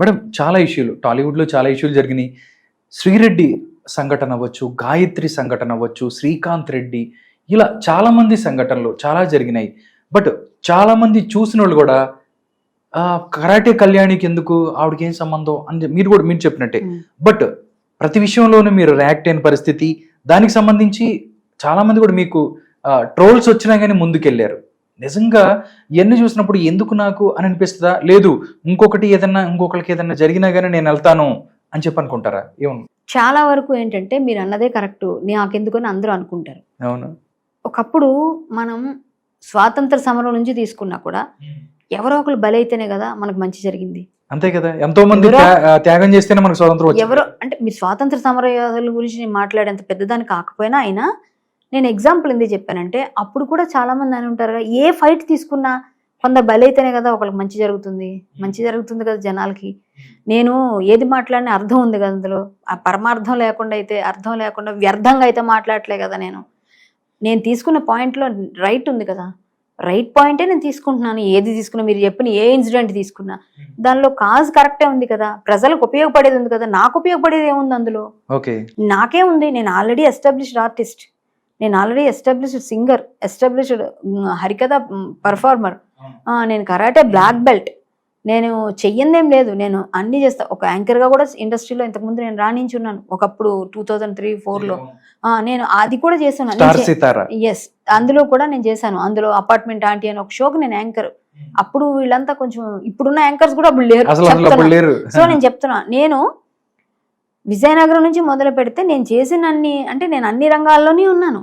Madam చాలా ఇష్యూలు టాలీవుడ్లో చాలా ఇష్యూలు జరిగినాయి. శ్రీరెడ్డి సంఘటన అవ్వచ్చు, గాయత్రి సంఘటన అవ్వచ్చు, శ్రీకాంత్ రెడ్డి, ఇలా చాలా మంది సంఘటనలు చాలా జరిగినాయి. బట్ చాలా మంది చూసిన వాళ్ళు కూడా కరాటే కళ్యాణికి ఎందుకు, ఆవిడకి ఏం సంబంధం అని మీరు చెప్పినట్టే. బట్ ప్రతి విషయంలోనూ మీరు రియాక్ట్ అయిన పరిస్థితి, దానికి సంబంధించి చాలా మంది కూడా మీకు ట్రోల్స్ వచ్చినా కానీ ముందుకెళ్ళారు. నిజంగా ఇవన్నీ చూసినప్పుడు ఎందుకు నాకు అని అనిపిస్తుందా, లేదు ఇంకొకరికి ఏదన్నా జరిగినా కానీ నేను వెళ్తాను అని చెప్పి అనుకుంటారా? ఏమన్నా చాలా వరకు ఏంటంటే మీరు అన్నదే కరెక్ట్, నాకెందుకని అందరూ అనుకుంటారు. అవును, ఒకప్పుడు మనం స్వాతంత్ర సమరం నుంచి తీసుకున్నా కూడా ఎవరో ఒకరు బలైతేనే కదా మనకు మంచి జరిగింది. అంతే కదా, ఎంతో మంది త్యాగం చేస్తేనే మనకు స్వాతంత్రం. ఎవరో అంటే మీరు స్వాతంత్ర సమరయోధుల గురించి నేను మాట్లాడేంత పెద్దదాన్ని కాకపోయినా అయినా నేను ఎగ్జాంపుల్ ఎందుకు చెప్పానంటే, అప్పుడు కూడా చాలా మంది అని ఉంటారు కదా, ఏ ఫైట్ తీసుకున్నా కొందరు బలైతేనే కదా ఒకరికి మంచి జరుగుతుంది కదా జనాలకి. నేను ఏది మాట్లాడినా అర్థం ఉంది కదా అందులో, ఆ పరమార్థం లేకుండా అయితే, అర్థం లేకుండా వ్యర్థంగా అయితే మాట్లాడలే కదా. నేను తీసుకున్న పాయింట్లో రైట్ ఉంది కదా, రైట్ పాయింటే నేను తీసుకుంటున్నాను. ఏది తీసుకున్నా, మీరు చెప్పిన ఏ ఇన్సిడెంట్ తీసుకున్నా దానిలో కాజ్ కరెక్టే ఉంది కదా, ప్రజలకు ఉపయోగపడేది ఉంది కదా. నాకు ఉపయోగపడేది ఏముంది అందులో? నాకే ఉంది. నేను ఆల్రెడీ ఎస్టాబ్లిష్డ్ ఆర్టిస్ట్, నేను ఆల్రెడీ ఎస్టాబ్లిష్డ్ సింగర్, ఎస్టాబ్లిష్డ్ హరికథ పర్ఫార్మర్, నేను కరాటే బ్లాక్ బెల్ట్, నేను చెయ్యందేం లేదు, నేను అన్ని చేస్తా. ఒక యాంకర్గా కూడా ఇండస్ట్రీలో ఇంతకుముందు నేను రాణించున్నాను. ఒకప్పుడు 2003-4లో నేను అది కూడా చేశాను. ఎస్, అందులో కూడా నేను చేశాను. అందులో అపార్ట్మెంట్ ఆంటీ అని ఒక షోకి నేను యాంకర్. అప్పుడు వీళ్ళంతా కొంచెం, ఇప్పుడున్న యాంకర్స్ కూడా అప్పుడు లేరు. సో నేను చెప్తున్నా, నేను విజయనగరం నుంచి మొదలు పెడితే నేను చేసిన నేను అన్ని రంగాల్లోనే ఉన్నాను.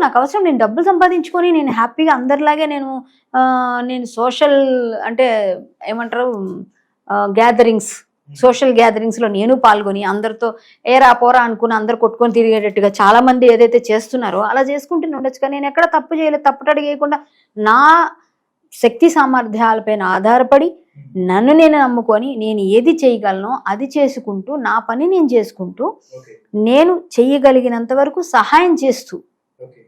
నాకు అవసరం, నేను డబ్బులు సంపాదించుకొని నేను హ్యాపీగా అందరిలాగే నేను సోషల్ అంటే ఏమంటారు సోషల్ గ్యాదరింగ్స్లో నేను పాల్గొని అందరితో ఏరా పోరా అనుకుని అందరు కొట్టుకొని తిరిగేటట్టుగా చాలా మంది ఏదైతే చేస్తున్నారో అలా చేసుకుంటూనే ఉండొచ్చు. కానీ నేను ఎక్కడ తప్పు చేయలేదు, తప్పుటడి చేయకుండా నా శక్తి సామర్థ్యాలపైన ఆధారపడి నన్ను నేను నమ్ముకొని నేను ఏది చేయగలనో అది చేసుకుంటూ, నా పని నేను చేసుకుంటూ, నేను చెయ్యగలిగినంత వరకు సహాయం చేస్తూ,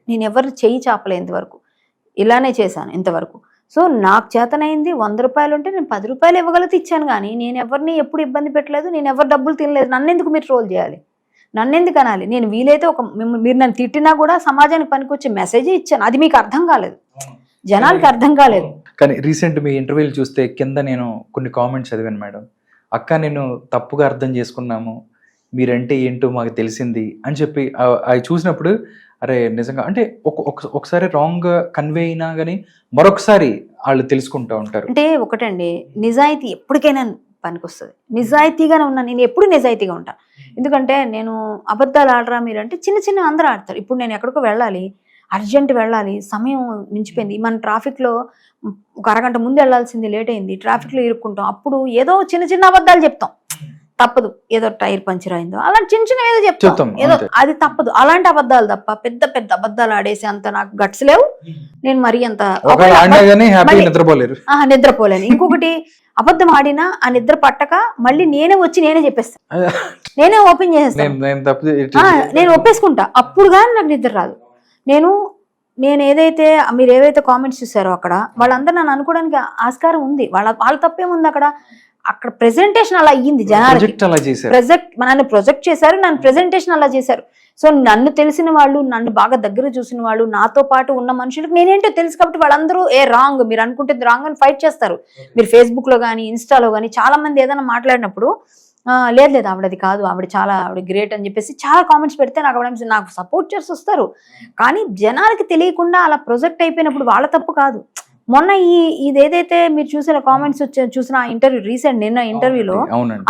నేను ఎవరు చెయ్యి చాపలేంత వరకు ఇలానే చేశాను ఇంతవరకు. సో నాకు చేతనైంది 100 రూపాయలు ఉంటే నేను 10 రూపాయలు ఇవ్వగలిగితే ఇచ్చాను. కానీ నేను ఎవరిని ఎప్పుడు ఇబ్బంది పెట్టలేదు, నేను ఎవరు డబ్బులు తినలేదు. నన్నెందుకు మీరు ట్రోల్ చేయాలి, నన్నెందుకు అనాలి? నేను వీలైతే మీరు నన్ను తిట్టినా కూడా సమాజానికి పనికొచ్చే మెసేజే ఇచ్చాను. అది మీకు అర్థం కాలేదు, జనాలకి అర్థం కాలేదు. కానీ రీసెంట్ మీ ఇంటర్వ్యూలు చూస్తే కింద నేను కొన్ని కామెంట్స్ చదివాను మేడం. అక్క నేను తప్పుగా అర్థం చేసుకున్నాము, మీరంటే ఏంటో మాకు తెలిసింది అని చెప్పి అవి చూసినప్పుడు అరే నిజంగా అంటే ఒకసారి రాంగ్ కన్వే అయినా కానీ మరొకసారి వాళ్ళు తెలుసుకుంటూ ఉంటారు. అంటే ఒకటండి, నిజాయితీ ఎప్పటికైనా పనికొస్తుంది. నిజాయితీగానే ఉన్నా, నేను ఎప్పుడు నిజాయితీగా ఉంటాను. ఎందుకంటే నేను అబద్ధాలు ఆడరా మీరు అంటే చిన్న అందరూ ఆడతారు. ఇప్పుడు నేను ఎక్కడికో వెళ్ళాలి, అర్జెంట్ వెళ్ళాలి, సమయం మించిపోయింది, మన ట్రాఫిక్లో ఒక అరగంట ముందు వెళ్ళాల్సింది లేట్ అయింది, ట్రాఫిక్లో ఇరుక్కుంటాం. అప్పుడు ఏదో చిన్న అబద్ధాలు చెప్తాం, తప్పదు. ఏదో టైర్ పంచర్ అయిందో అలాంటి చిన్న ఏదో చెప్తాం, ఏదో అది తప్పదు. అలాంటి అబద్ధాలు తప్ప పెద్ద అబద్ధాలు ఆడేసి అంత నాకు గట్స్ లేవు. నేను మరీ అంత నిద్రపోలేను. ఇంకొకటి, అబద్ధం ఆడినా ఆ నిద్ర పట్టక మళ్ళీ నేనే చెప్పేస్తాను, నేనే ఓపెన్ చేసేస్తాను, నేను ఒప్పేసుకుంటా. అప్పుడు కానీ నాకు నిద్ర రాదు. నేను ఏదైతే మీరు ఏవైతే కామెంట్స్ చూసారో అక్కడ వాళ్ళందరూ నన్ను అనుకోవడానికి ఆస్కారం ఉంది. వాళ్ళ తప్పేముంది అక్కడ ప్రెజెంటేషన్ అలా అయ్యింది, జనాలకి నన్ను ప్రొజెక్ట్ చేశారు, నన్ను ప్రెజెంటేషన్ అలా చేశారు. సో నన్ను తెలిసిన వాళ్ళు, నన్ను బాగా దగ్గర చూసిన వాళ్ళు, నాతో పాటు ఉన్న మనుషులకు నేనేంటో తెలుసు కాబట్టి వాళ్ళందరూ రాంగ్, మీరు అనుకుంటే రాంగ్ అని ఫైట్ చేస్తారు. మీరు ఫేస్బుక్ లో కానీ ఇన్స్టాలో కానీ చాలా మంది ఏదైనా మాట్లాడినప్పుడు లేదు ఆవిడది కాదు, ఆవిడ గ్రేట్ అని చెప్పేసి చాలా కామెంట్స్ పెడితే నాకు సపోర్ట్ చేసి వస్తారు. కానీ జనాలకి తెలియకుండా అలా ప్రొజెక్ట్ అయిపోయినప్పుడు వాళ్ళ తప్పు కాదు. మొన్న ఇదేదైతే మీరు చూసిన కామెంట్స్ చూసిన ఇంటర్వ్యూ, రీసెంట్ నిన్న ఇంటర్వ్యూలో,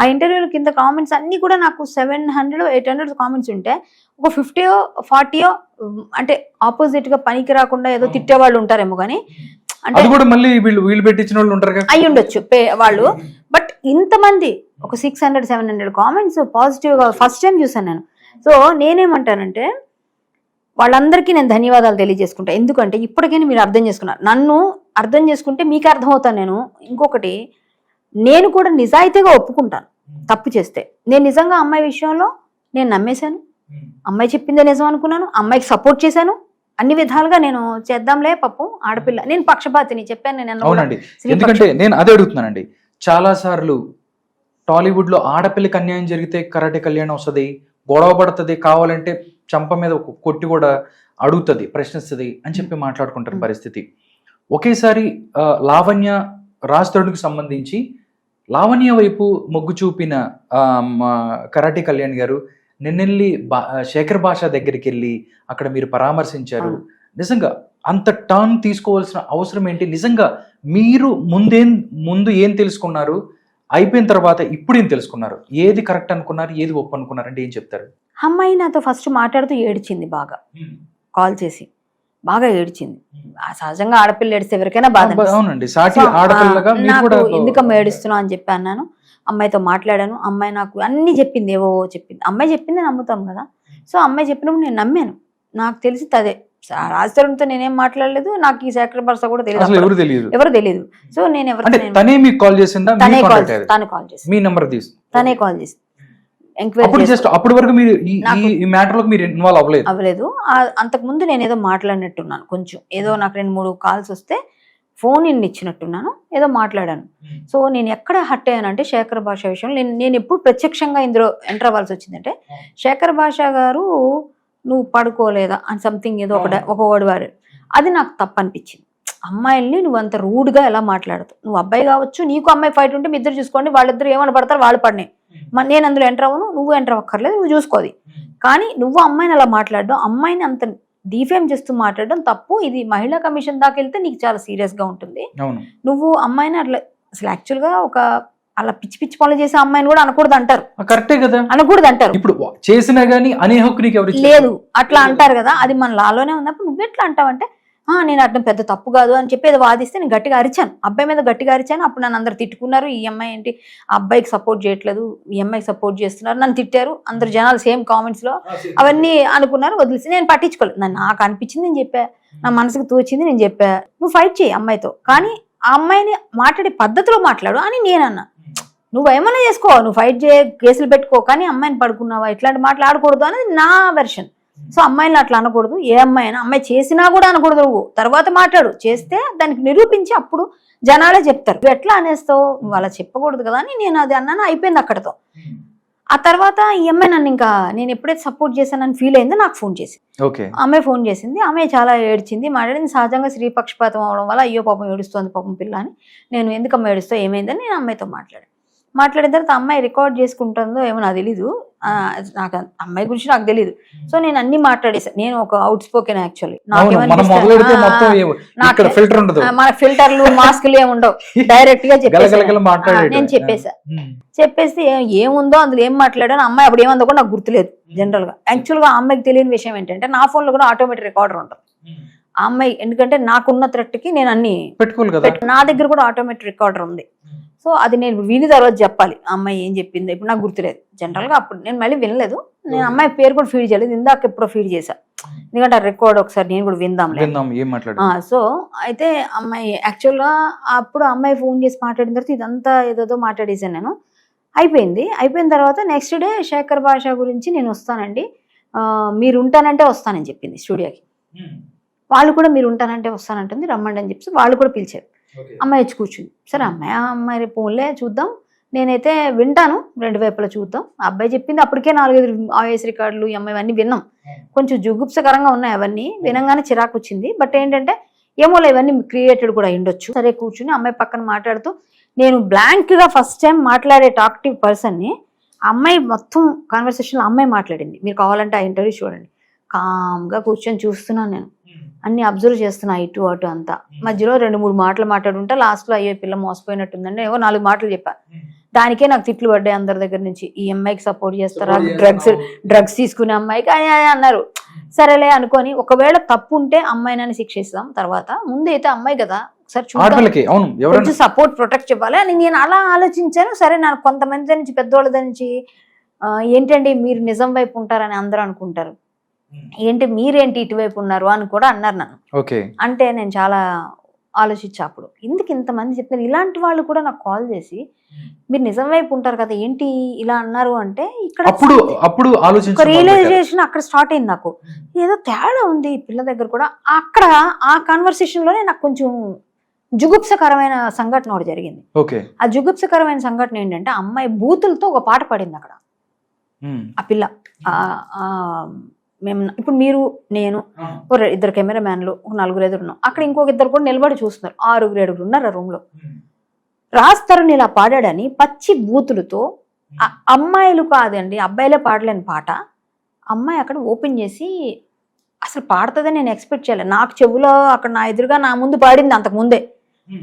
ఆ ఇంటర్వ్యూలో కింద కామెంట్స్ అన్ని కూడా నాకు 700-800 కామెంట్స్ ఉంటే ఒక 50-40 అంటే ఆపోజిట్ గా పనికి రాకుండా ఏదో తిట్టేవాళ్ళు ఉంటారేమో. కానీ అంటే అయ్యి ఉండొచ్చు వాళ్ళు. బట్ ఇంతమంది ఒక 600-700 కామెంట్స్ పాజిటివ్ గా ఫస్ట్ టైం చూసాను నేను. సో నేనేమంటానంటే వాళ్ళందరికీ నేను ధన్యవాదాలు తెలియజేసుకుంటా. ఎందుకంటే ఇప్పటికైనా మీరు అర్థం చేసుకున్నారు, నన్ను అర్థం చేసుకుంటే మీకు అర్థమవుతాను. ఇంకొకటి, నేను కూడా నిజాయితీగా ఒప్పుకుంటాను తప్పు చేస్తే. నేను నిజంగా అమ్మాయి విషయంలో నేను నమ్మేశాను, అమ్మాయి చెప్పిందే నిజం అనుకున్నాను, అమ్మాయికి సపోర్ట్ చేశాను, అన్ని విధాలుగా నేను చేద్దాంలే పాపం ఆడపిల్ల, నేను పక్షపాతిని చెప్పాను. ఎందుకంటే నేను అదే అడుగుతున్నానండి, చాలా సార్లు టాలీవుడ్లో ఆడపిల్లకి అన్యాయం జరిగితే కరాటే కళ్యాణం వస్తుంది, గొడవ పడుతుంది, కావాలంటే చంప మీద కొట్టి కూడా అడుగుతుంది, ప్రశ్నిస్తుంది అని చెప్పి మాట్లాడుకుంటారు పరిస్థితి. ఒకేసారి లావణ్య రాజ్ తరుణ్కి సంబంధించి లావణ్య వైపు మొగ్గు చూపిన కరాటే కళ్యాణ్ గారు నిన్నెళ్ళి శేఖర్ భాష దగ్గరికి వెళ్ళి అక్కడ మీరు పరామర్శించారు. నిజంగా అంత టర్న్ తీసుకోవాల్సిన అవసరం ఏంటి? నిజంగా మీరు ముందు ఏం తెలుసుకున్నారు, అయిపోయిన తర్వాత ఇప్పుడు ఏం తెలుసుకున్నారు? ఏది కరెక్ట్ అనుకున్నారు, ఏది ఒప్పు అనుకున్నారు అంటే ఏం చెప్తారు? అమ్మాయి నాతో ఫస్ట్ మాట్లాడుతూ ఏడ్చింది, బాగా కాల్ చేసి బాగా ఏడ్చింది. సహజంగా ఆడపిల్ల ఏడిస్తే ఎవరికైనా బాధ. అవునండి, సాటి ఆడపిల్లగా నాకు ఎందుకమ్మా ఏడుస్తున్నావు అని చెప్పి అన్నాను. అమ్మాయితో మాట్లాడాను. అమ్మాయి నాకు అన్ని చెప్పింది, ఏవో చెప్పింది. అమ్మాయి చెప్పింది నమ్ముతాం కదా. సో అమ్మాయి చెప్పినప్పుడు నేను నమ్మాను. నాకు తెలిసి అదే రాజ్ తరుణ్తో నేనేం మాట్లాడలేదు. నాకు ఈ శేఖర్ భాష కూడా తెలియదు, ఎవరు తెలియదు. సో నేను తనే కాల్ చేసిందా? తనే కాల్ చేసి మీ నెంబర్ తీసి తనే కాల్ చేసి అప్పటి వరకు మీరు ఈ మ్యాటర్ లో మీరు ఇన్వాల్వ్ అవ్వలేదు. అంతకు ముందు నేను ఏదో మాట్లాడినట్టున్నాను, కొంచెం ఏదో నాకు 2-3 కాల్స్ వస్తే ఫోన్ ఇచ్చినట్టున్నాను, ఏదో మాట్లాడాను. సో నేను ఎక్కడ హట్ అయ్యానంటే శేఖర్ భాష విషయంలో నేను ఎప్పుడు ప్రత్యక్షంగా ఇందులో ఎంటర్ అవ్వాల్సి వచ్చిందంటే, శేఖర్ భాష గారు నువ్వు పడుకోలేదా అని సంథింగ్ ఏదో ఒక వర్డ్ వారు, అది నాకు తప్పు అనిపించింది. అమ్మాయిల్ని నువ్వు అంత రూడ్గా ఎలా మాట్లాడతావు? నువ్వు అబ్బాయి కావచ్చు, నీకు అమ్మాయి ఫైట్ ఉంటే మీ ఇద్దరు చూసుకోండి, వాళ్ళిద్దరు ఏమైనా పడతారు, వాళ్ళు పడినాయి. నేను అందులో ఎంటర్ అవ్వను, నువ్వు ఎంటర్ అవ్వక్కర్లేదు, నువ్వు చూసుకోది. కానీ నువ్వు అమ్మాయిని అలా మాట్లాడడం, అమ్మాయిని అంత డిఫేమ్ చేస్తూ మాట్లాడడం తప్పు. ఇది మహిళా కమిషన్ దాకా వెళ్తే నీకు చాలా సీరియస్ గా ఉంటుంది. నువ్వు అమ్మాయిని అట్లా అసలు యాక్చువల్ గా ఒక అలా పిచ్చి పిచ్చి పనులు చేసే అమ్మాయిని కూడా అనకూడదు అంటారు. కరెక్టే కదా, అనకూడదు అంటారు. ఇప్పుడు చేసినా గానీ అనే హక్కు నీకు ఎవరు లేదు అట్లా అంటారు కదా. అది మన లాలోనే ఉన్నప్పుడు నువ్వు ఎట్లా అంటావంటే, నేను అర్థం పెద్ద తప్పు కాదు అని చెప్పి ఏదో వాదిస్తే నేను గట్టిగా అరిచాను, అబ్బాయి మీద గట్టిగా అరిచాను. అప్పుడు నన్ను అందరు తిట్టుకున్నారు, ఈ అమ్మాయి ఏంటి ఆ అబ్బాయికి సపోర్ట్ చేయట్లేదు, ఈ అమ్మాయికి సపోర్ట్ చేస్తున్నారు, నన్ను తిట్టారు అందరు జనాలు సేమ్ కామెంట్స్ లో. అవన్నీ అనుకున్నారు, వదిలేసి నేను పట్టించుకోలేదు. నాకు అనిపించింది నేను చెప్పా, నా మనసుకు తోచింది నేను చెప్పా. నువ్వు ఫైట్ చేయి అమ్మాయితో, కానీ ఆ అమ్మాయిని మాట్లాడే పద్ధతిలో మాట్లాడు అని నేనన్నా. నువ్వు ఏమైనా చేసుకో, నువ్వు ఫైట్ చేయ, కేసులు పెట్టుకో, కానీ అమ్మాయిని పడుకున్నావా ఇట్లాంటి మాట్లాడకూడదు అనేది నా వెర్షన్. సో అమ్మాయిని అట్లా అనకూడదు, ఏ అమ్మాయి అయినా. అమ్మాయి చేసినా కూడా అనకూడదు, నువ్వు తర్వాత మాట్లాడు, చేస్తే దానికి నిరూపించి అప్పుడు జనాలే చెప్తారు. నువ్వు ఎట్లా అనేస్తావు, నువ్వు అలా చెప్పకూడదు కదా అని నేను అది అన్నాను, అయిపోయింది అక్కడతో. ఆ తర్వాత ఈ అమ్మాయి నన్ను ఇంకా నేను ఎప్పుడైతే సపోర్ట్ చేశానని ఫీల్ అయిందో నాకు ఫోన్ చేసింది. అమ్మాయి ఫోన్ చేసింది, అమ్మాయి చాలా ఏడ్చింది, మాట్లాడింది. సహజంగా స్త్రీపక్షపాతం అవడం వల్ల అయ్యో పాపం ఏడుస్తుంది పాపం పిల్ల అని, నేను ఎందుకమ్మ ఏడుస్తావు ఏమైందని నేను అమ్మాయితో మాట్లాడిన తర్వాత అమ్మాయి రికార్డ్ చేసుకుంటుందో ఏమో నాకు తెలీదు, నాకు అమ్మాయి గురించి నాకు తెలీదు. సో నేను అన్ని మాట్లాడేసాను. నేను ఒక అవుట్ స్పోకెన్ యాక్చువల్లీ. మన ఫిల్టర్లు మాస్కులు ఏముండవు, డైరెక్ట్ గా నేను చెప్పేసి ఏముందో అందులో ఏం మాట్లాడాను. అమ్మాయి అప్పుడు ఏమందో కూడా నాకు గుర్తులేదు. జనరల్ గా యాక్చువల్ గా అమ్మాయికి తెలియని విషయం ఏంటంటే, నా ఫోన్ లో కూడా ఆటోమేటిక్ రికార్డర్ ఉంటుంది. ఆ అమ్మాయి ఎందుకంటే నాకున్న థ్రెట్ కి నేను అన్ని పెట్టుకోవాలి కదా, నా దగ్గర కూడా ఆటోమేటిక్ రికార్డర్ ఉంది. సో అది నేను విని తర్వాత చెప్పాలి అమ్మాయి ఏం చెప్పిందో. ఇప్పుడు నాకు గుర్తులేదు జనరల్ గా, అప్పుడు నేను మళ్ళీ వినలేదు. నేను అమ్మాయి పేరు కూడా ఫీడ్ చేయలేదు, ఇందాక ఎప్పుడో ఫీడ్ చేశా, ఎందుకంటే ఆ రికార్డ్ ఒకసారి నేను కూడా విందాం. సో అయితే అమ్మాయి యాక్చువల్ గా అప్పుడు అమ్మాయి ఫోన్ చేసి మాట్లాడిన తర్వాత ఇదంతా ఏదో మాట్లాడేసాను నేను. అయిపోయిన తర్వాత నెక్స్ట్ డే శేఖర్ భాష గురించి నేను వస్తానండి, మీరు ఉంటానంటే వస్తానని చెప్పింది స్టూడియోకి. వాళ్ళు కూడా మీరు ఉంటానంటే వస్తానంటుంది, రమ్మండి అని చెప్పి వాళ్ళు కూడా పిలిచారు. అమ్మాయి వచ్చి కూర్చుంది. సరే అమ్మాయి రేపు ఫోన్లే చూద్దాం, నేనైతే వింటాను, 2 వైపులా చూద్దాం. అబ్బాయి చెప్పింది అప్పటికే 4-5 వాయిస్ రికార్డులు అమ్మాయి అన్నీ విన్నాం. కొంచెం జుగుప్సకరంగా ఉన్నాయి అవన్నీ, వినంగానే చిరాకు వచ్చింది. బట్ ఏంటంటే ఏమోలే ఇవన్నీ క్రియేటెడ్ కూడా అయ్యుండొచ్చు. సరే కూర్చుని అమ్మాయి పక్కన మాట్లాడుతూ, నేను బ్లాంక్ గా ఫస్ట్ టైం మాట్లాడే టాక్టివ్ పర్సన్ని అమ్మాయి మొత్తం కాన్వర్సేషన్ అమ్మాయి మాట్లాడింది. మీరు కావాలంటే ఆ ఇంటర్వ్యూ చూడండి. కామ్గా కూర్చొని చూస్తున్నాను, నేను అన్ని అబ్జర్వ్ చేస్తున్నా, ఇటు అటు అంతా. మధ్యలో 2-3 మాటలు మాట్లాడుంటా, లాస్ట్ లో అయ్యే పిల్ల మోసపోయినట్టుందండి ఏవో 4 మాటలు చెప్పా. దానికే నాకు తిట్లు పడ్డాయి అందరి దగ్గర నుంచి. ఈ అమ్మాయికి సపోర్ట్ చేస్తారా, డ్రగ్స్ తీసుకునే అమ్మాయికి అని అన్నారు. సరేలే అనుకొని, ఒకవేళ తప్పు ఉంటే అమ్మాయినని శిక్షిస్తాం, తర్వాత ముందు అయితే అమ్మాయి కదా ఒకసారి చూద్దాం, కొంచెం సపోర్ట్ ప్రొటెక్ట్ ఇవ్వాలి అని నేను అలా ఆలోచించాను. సరే నాకు కొంతమంది నుంచి పెద్దవాళ్ళ నుంచి ఏంటండి మీరు నిజం వైపు ఉంటారని అందరూ అనుకుంటారు, ఏంటి మీరేంటి ఇటువైపు ఉన్నారు అని కూడా అన్నారు నన్ను. అంటే నేను చాలా ఆలోచించా అప్పుడు, ఎందుకు ఇంతమంది చెప్తున్నారు. ఇలాంటి వాళ్ళు కూడా నాకు కాల్ చేసి మీరు నిజం వైపు ఉంటారు కదా ఏంటి ఇలా అన్నారు అంటే, ఇక్కడ రియలైజేషన్ అక్కడ స్టార్ట్ అయింది నాకు. ఏదో తేడా ఉంది ఈ పిల్ల దగ్గర కూడా. అక్కడ ఆ కాన్వర్సేషన్ లోనే నాకు కొంచెం జుగుప్సకరమైన సంఘటన ఒకటి జరిగింది. ఓకే. ఆ జుగుప్సకరమైన సంఘటన ఏంటంటే అమ్మాయి బూతులతో ఒక పాట పాడింది అక్కడ. ఆ పిల్ల మేము ఇప్పుడు మీరు నేను ఇద్దరు కెమెరామ్యాన్లు ఒక 4 ఉన్నాం, అక్కడ ఇంకొక 2 కూడా నిలబడి చూస్తున్నారు, 6 ఉన్నారు ఆ రూమ్ లో. రాజ్ తరుణ్ ఇలా పాడాడని పచ్చి బూతులతో, అమ్మాయిలు కాదండి అబ్బాయిలే పాడలేని పాట అమ్మాయి అక్కడ ఓపెన్ చేసి అసలు పాడుతుందని నేను ఎక్స్పెక్ట్ చేయలేదు. నాకు చెవులో అక్కడ నా ఎదురుగా నా ముందు పాడింది అంతకు ముందే,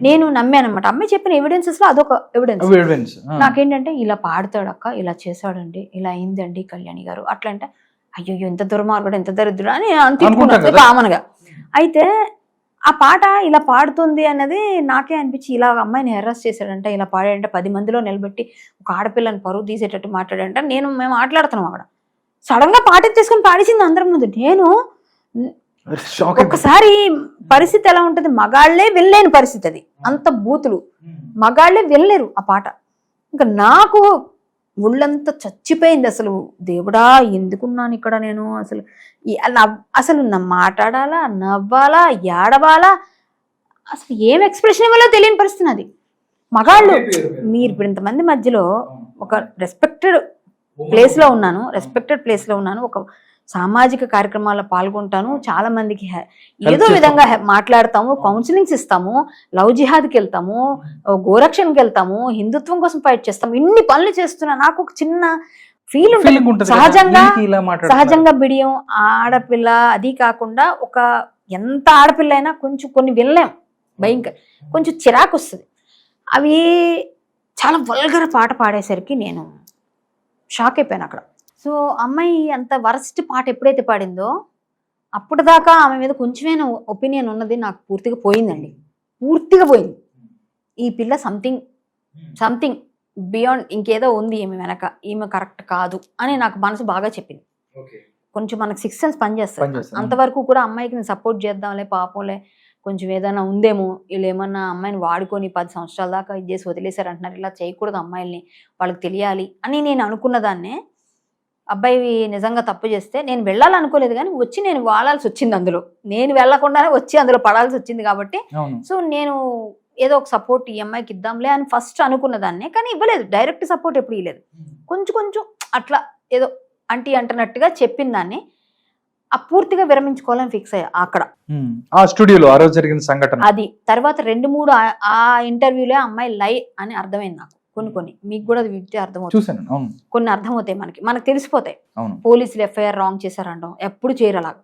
నేను నమ్మాను అనమాట. అమ్మాయి చెప్పిన ఎవిడెన్సెస్ లో అదొక ఎవిడెన్స్. నాకేంటంటే ఇలా పాడతాడు అక్క, ఇలా చేశాడండి, ఇలా అయిందండి కళ్యాణి గారు అట్లా అంటే, అయ్యో ఎంత దుర్మార్గుడు ఎంత దరిద్రుడు అని అనుకుంటున్నాను కామన్ గా. అయితే ఆ పాట ఇలా పాడుతుంది అన్నది నాకే అనిపించి, ఇలా అమ్మాయిని హెరాస్ చేశాడంట, ఇలా పాడాడంటే 10 మందిలో నిలబెట్టి ఒక ఆడపిల్లని పరువు తీసేటట్టు మాట్లాడంట. మేము మాట్లాడుతున్నాం అక్కడ, సడన్ గా పాట తీసుకొని పాడేసింది అందరి ముందు. నేను ఒక్కసారి పరిస్థితి ఎలా ఉంటుంది, మగాళ్లే వెళ్ళలేని పరిస్థితి అది, అంత బూతులు, మగాళ్లే వెళ్ళలేరు ఆ పాట. ఇంకా నాకు ఒళ్ళంతా చచ్చిపోయింది. అసలు దేవుడా ఎందుకున్నాను ఇక్కడ నేను, అసలు మాట్లాడాలా, నవ్వాలా, ఏడవాలా, అసలు ఏం ఎక్స్ప్రెషన్ ఇవ్వాలో తెలియని పరిస్థితి అది. మగాళ్ళు మీరు ఇప్పుడు ఇంతమంది మధ్యలో ఒక రెస్పెక్టెడ్ ప్లేస్ లో ఉన్నాను, ఒక సామాజిక కార్యక్రమాల్లో పాల్గొంటాను, చాలా మందికి ఏదో విధంగా మాట్లాడతాము, కౌన్సిలింగ్స్ ఇస్తాము, లవ్ జిహాద్కి వెళ్తాము, గోరక్షణకి వెళ్తాము, హిందుత్వం కోసం ఫైట్ చేస్తాము, ఇన్ని పనులు చేస్తున్నా నాకు ఒక చిన్న ఫీల్ ఉంటుంది సహజంగా బిడియం ఆడపిల్ల. అది కాకుండా ఒక ఎంత ఆడపిల్ల అయినా కొంచెం కొన్ని వినలేం, భయంకర కొంచెం చిరాకు వస్తుంది. అవి చాలా వల్గర్ పాట పాడేసరికి నేను షాక్ అయిపోయాను అక్కడ. సో అమ్మాయి అంత వరస్ట్ పాట ఎప్పుడైతే పాడిందో అప్పటిదాకా ఆమె మీద కొంచెమైనా ఒపీనియన్ ఉన్నది నాకు పూర్తిగా పోయిందండి, పూర్తిగా పోయింది. ఈ పిల్ల సంథింగ్ బియాండ్ ఇంకేదో ఉంది ఈమె వెనక, ఈమె కరెక్ట్ కాదు అని నాకు మనసు బాగా చెప్పింది. కొంచెం మనకు 6 సెన్స్ పనిచేస్తుంది. అంతవరకు కూడా అమ్మాయికి నేను సపోర్ట్ చేద్దాంలే, పాపంలే కొంచెం ఏదైనా ఉందేమో, వీళ్ళు ఏమన్నా అమ్మాయిని వాడుకొని 10 సంవత్సరాల దాకా ఇది చేసి వదిలేశారు అంటున్నారు, ఇలా చేయకూడదు అమ్మాయిల్ని, వాళ్ళకి తెలియాలి అని నేను అనుకున్న దాన్నే. అబ్బాయి నిజంగా తప్పు చేస్తే నేను వెళ్ళాలనుకోలేదు, కానీ వచ్చి నేను వాడాల్సి వచ్చింది, అందులో నేను వెళ్లకుండానే వచ్చి అందులో పడాల్సి వచ్చింది. కాబట్టి సో నేను ఏదో ఒక సపోర్ట్ ఈ అమ్మాయికి ఇద్దాంలే అని ఫస్ట్ అనుకున్న దాన్నే, కానీ ఇవ్వలేదు, డైరెక్ట్ సపోర్ట్ ఎప్పుడు ఇవ్వలేదు, కొంచెం అట్లా ఏదో అంటున్నట్టుగా చెప్పిన దాన్ని పూర్తిగా విరమించుకోవాలని ఫిక్స్ అయ్యా అక్కడ ఆ స్టూడియోలో ఆ రోజు జరిగిన సంఘటన. అది తర్వాత 2-3 ఆ ఇంటర్వ్యూలే అమ్మాయి లై అని అర్థమైంది నాకు. కొన్ని మీకు కూడా అది వింటే అర్థమవుతుంది, కొన్ని అర్థమవుతాయి, మనకి తెలిసిపోతాయి. పోలీసులు ఎఫ్ఐఆర్ రాంగ్ చేశారంటాం, ఎప్పుడు చేయరు అలాగా.